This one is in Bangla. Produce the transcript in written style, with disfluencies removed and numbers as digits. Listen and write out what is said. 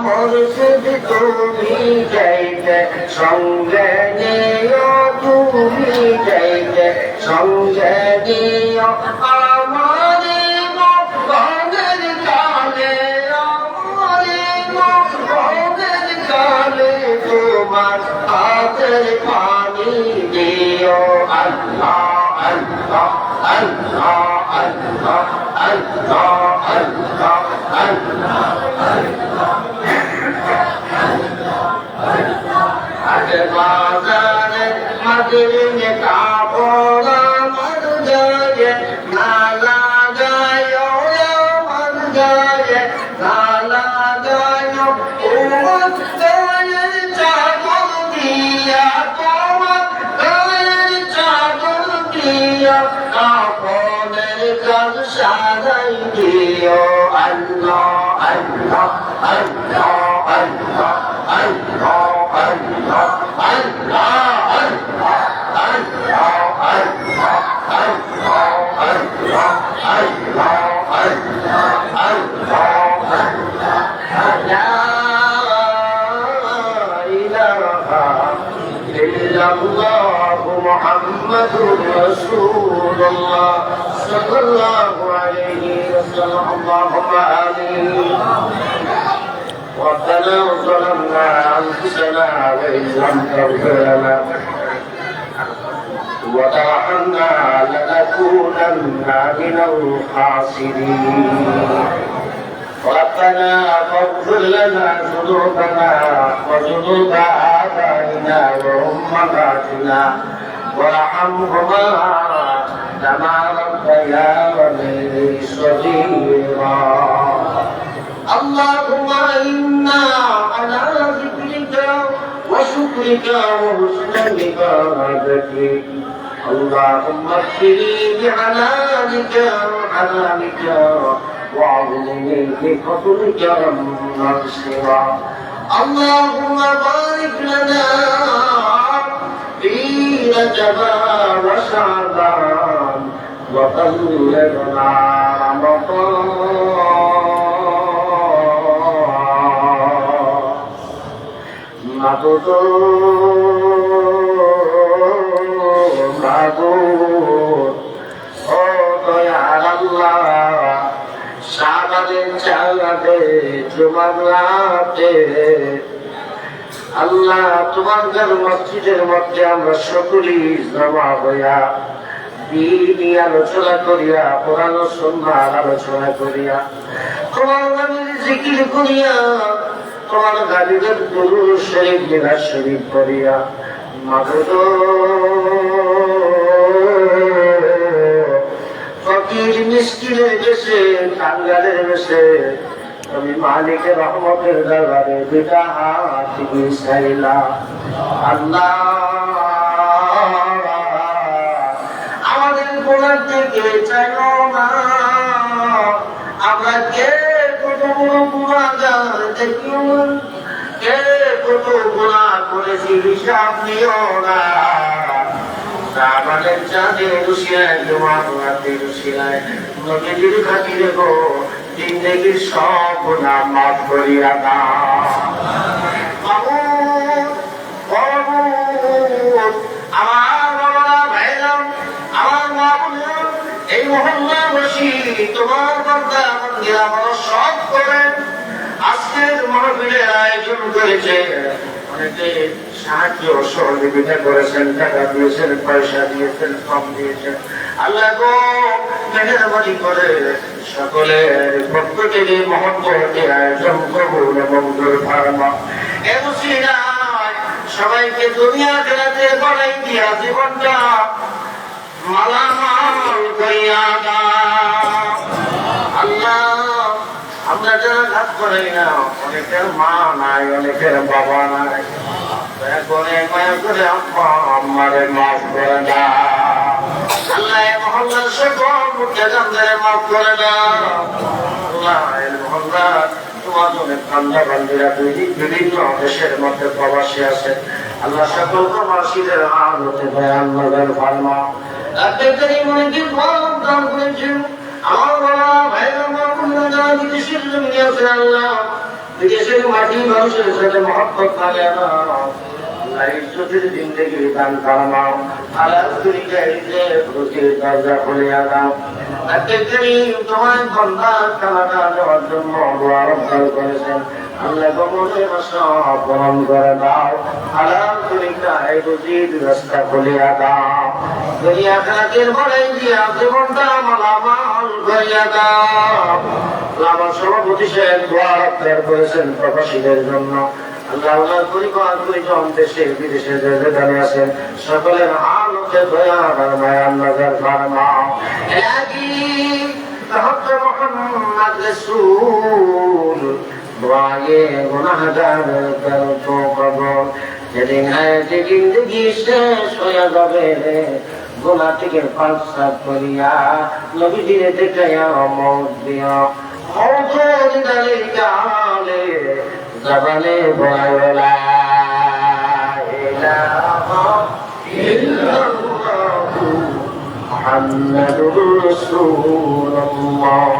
মুর্শিদ তুমি যাইতে সঙ্গে নিও, তুমি যাইতে সঙ্গে নিও আমার মনের কালে, আমার মনের কালে তোমার হাতের পানি দিও। আল্লাহ আল্লাহ আল্লাহ আল্লাহ আল্লাহ আল্লাহ আল্লাহ বাজারে মদিনে কাপড় আমার গায়ে না লাগায়, আমার গায়ে না লাগায়, তোমার গায়ের চাদর দিয়া, তোমার গায়ের চাদর দিয়া কাপড়ের কাজ সাজাই দিও। আল্লাহ আল্লাহ আল্লাহ আল্লাহ আল্লাহ আল্লাহ আল্লাহ আল্লাহ আল্লাহ আল্লাহ আল্লাহ আল্লাহ লা ইলাহা ইল্লাল্লাহু মুহাম্মাদুর রাসূলুল্লাহ সাল্লাল্লাহু আলাইহি ওয়াসাল্লাম। আল্লাহুম্মা আমিন। ربنا ظلمنا أنفسنا وإن لم تغفر لنا وترحمنا لنكونن من الخاسرين. ربنا فاغفر لنا ذنوبنا وذنوب آبائنا وأمهاتنا وارحمهما كما ربياني صغيرا. اللهم إنا على ذكرك وشكرك وحسن عبادتك. اللهم اكفني بحلالك وحلالك وأغنني بفضلك عمن سواك. اللهم بارك لنا في رجب وشعبان وبلغنا رمضان. মাবুদ মাবুদ ও দয়াল আল্লাহ, শাবানের চাঁদে তোমার রাতে আল্লাহ তোমার ঘর মসজিদের মধ্যে আমরা সকলেই জমা হইয়া দিনী আলোচনা করিয়া, কোরআন ও সুন্নাহর আলোচনা করিয়া, তোমার নামের জিকির করিয়া, তোমার গালিবের দুরূদ শরীফ মিলাদ শরীফ করিয়া মাবুদ ফকির মিসকিনের বেশে, কাঙ্গালের বেশে তুমি মালিকের রহমতের দরবারে দুইটা হাত চাইলাম। আল্লাহ আমাদের গোলার থেকে চাইলো না, আমরা কে কত বড় গুনাহগার দেখিও না, কে কত গুনাহ করেছি হিসাব নিও না। আমাদের চাঁদে রুশিয়ায় তোমার রাতে রুশিয়ায় নবীর খাতিরে গো জিন্দেগির সব গুনাহ মাফ করিয়া দাও। আমার বাবারা ভাইরা, আমার মা বোনেরা, এই মহল্লাবাসী তোমার বান্দা বান্দিরা বড় শখ করে আজকের মাহফিলের আয়োজন করেছে। অনেকে সাহায্য সহযোগিতা করেছেন, টাকা দিয়েছেন, পয়সা দিয়েছেন, কম দিয়েছেন। আল্লাহ গো মেহেরবানি করে সকলের পক্ষ থেকে মহব্বতে আয়োজন কবুল এবং দুর্ভাগ্য এ মুসিরায় সবাইকে দুনিয়া খেলাতে বাড়াই দিয়া জীবনটা মালামাল করিয়া দাও। আল্লাহ আমরা যারা ঘাত করি না, অনেকের মা নাই, অনেকের বাবা নাই, দয়া করে মায়া করে আব্বা আম্মারে মাফ করে দাও। আল্লাহ মহল্লার সকল মুর্তাজানদের মাফ করে দাও। আল্লাহ মহল্লা তোমার অনেক কান্দা বান্দিরা বিভিন্ন দেশের মধ্যে প্রবাসী আছে। আল্লাহ সকল প্রবাসীদের আলোতে দয়াল নজর ফরমা। রাতের মনে দান করেছেন আমার বাবা ভাইরা মা বোনেরা যারা বিদেশের জমি আছে, আল্লাহ বিদেশের মাটি মানুষের সাথে মহব্বত থাকে না। আল্লাহ ইজ্জতের জিন্দেগি দান ফরমাও। হালাল তরিকায় রুজির দরজা খুলিয়া দাও। তোমার বান্দা কানাডা যাওয়ার জন্য দোয়া রব্বাল করেছেন। আল্লাহ কবুলের সব গ্রহণ করে দাও। হালাল তরিকায় রুজির রাস্তা খুলিয়া দাও। দুনিয়া আখিরাতের বড়াই দিয়া জীবনটা মালামাল করিয়া দাও। আমার সভাপতি সাহেব দোয়া রব্বাল করেছেন প্রবাসীদের জন্য। আল্লাহ ওনার পরিবার পরিজন দেশে বিদেশে যেখানে আছেন সকলের হালতে দয়া ফরমায় নজর ফরমাও। মোহাম্মদ রাসূল দুআয়ে গুনাহগার তো কবুল। যেদিন হায়াতে জিন্দেগি শেষ হয়ে যাবে গুনাহ থেকে পাক সাফ করিয়া নবীজিরে দেখাইয়া মওত দিও। মওতের দালিল কালে জবানে বলো লা ইলাহা ইল্লাল্লাহু মুহাম্মাদুর রাসূলুল্লাহ।